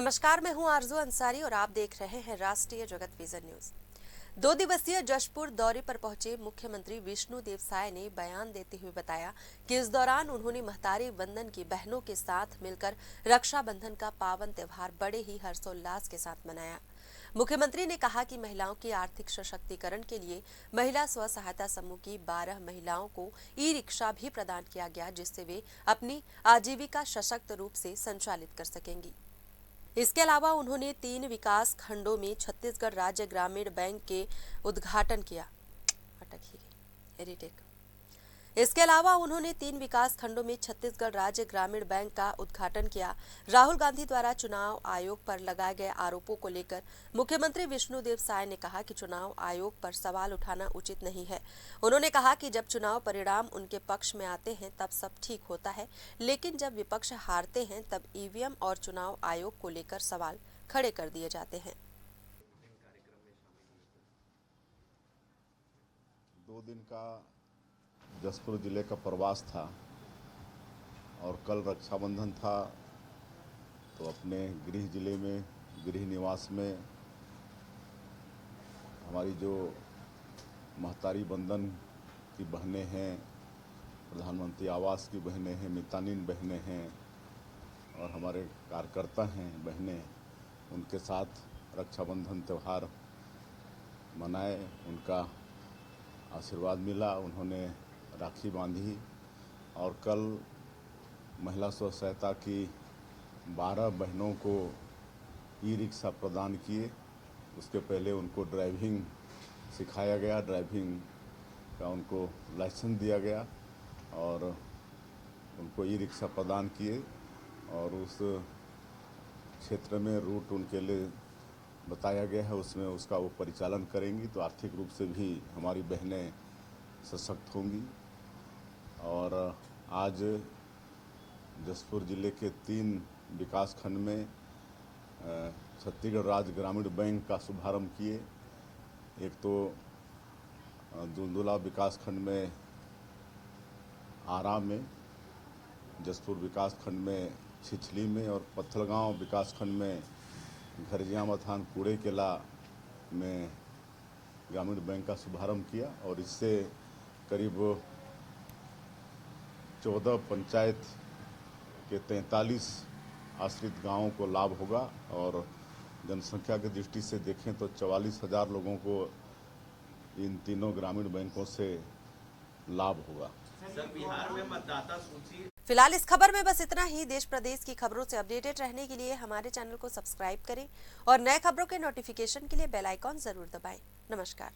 नमस्कार, मैं हूं आरजू अंसारी और आप देख रहे हैं राष्ट्रीय जगत विजन न्यूज। 2 दिवसीय जशपुर दौरे पर पहुंचे मुख्यमंत्री विष्णुदेव साय ने बयान देते हुए बताया कि इस दौरान उन्होंने महतारी वंदन की बहनों के साथ मिलकर रक्षाबंधन का पावन त्योहार बड़े ही हर्षोल्लास के साथ मनाया। मुख्यमंत्री ने कहा कि महिलाओं के आर्थिक सशक्तिकरण के लिए महिला स्व सहायता समूह की 12 महिलाओं को ई रिक्शा भी प्रदान किया गया, जिससे वे अपनी आजीविका सशक्त रूप से संचालित कर सकेंगी। इसके अलावा उन्होंने 3 विकास खंडों में छत्तीसगढ़ राज्य ग्रामीण बैंक के उद्घाटन किया। इसके अलावा उन्होंने 3 विकास खंडों में छत्तीसगढ़ राज्य ग्रामीण बैंक का उद्घाटन किया। राहुल गांधी द्वारा चुनाव आयोग पर लगाए गए आरोपों को लेकर मुख्यमंत्री विष्णुदेव साय ने कहा कि चुनाव आयोग पर सवाल उठाना उचित नहीं है। उन्होंने कहा कि जब चुनाव परिणाम उनके पक्ष में आते हैं तब सब ठीक होता है, लेकिन जब विपक्ष हारते हैं तब ईवीएम और चुनाव आयोग को लेकर सवाल खड़े कर दिए जाते हैं। 2 दिन का जशपुर जिले का प्रवास था और कल रक्षाबंधन था, तो अपने गृह जिले में गृह निवास में हमारी जो महतारी वंदन की बहनें हैं, प्रधानमंत्री आवास की बहनें हैं, मितानिन बहनें हैं और हमारे कार्यकर्ता हैं बहनें, उनके साथ रक्षाबंधन त्यौहार मनाए। उनका आशीर्वाद मिला, उन्होंने राखी बांधी और कल महिला स्व सहायता की 12 बहनों को ई रिक्शा प्रदान किए। उसके पहले उनको ड्राइविंग सिखाया गया, ड्राइविंग का उनको लाइसेंस दिया गया और उनको ई रिक्शा प्रदान किए और उस क्षेत्र में रूट उनके लिए बताया गया है, उसमें उसका वो परिचालन करेंगी, तो आर्थिक रूप से भी हमारी बहनें सशक्त होंगी। और आज जशपुर जिले के 3 विकास खंड में छत्तीसगढ़ राज्य ग्रामीण बैंक का शुभारंभ किए। एक तो दुलदुला विकास खंड में आरा में, जशपुर विकास खंड में छिछली में और पत्थलगांव विकास खंड में घरजिया मथान कूड़े केला में ग्रामीण बैंक का शुभारंभ किया और इससे करीब 14 पंचायत के 43 आश्रित गांवों को लाभ होगा और जनसंख्या की दृष्टि से देखें तो 44,000 लोगों को इन तीनों ग्रामीण बैंकों से लाभ होगा। बिहार में मतदाता सूची। फिलहाल इस खबर में बस इतना ही। देश प्रदेश की खबरों से अपडेटेड रहने के लिए हमारे चैनल को सब्सक्राइब करें और नए खबरों के नोटिफिकेशन के लिए बेल आइकॉन जरूर दबाएं। नमस्कार।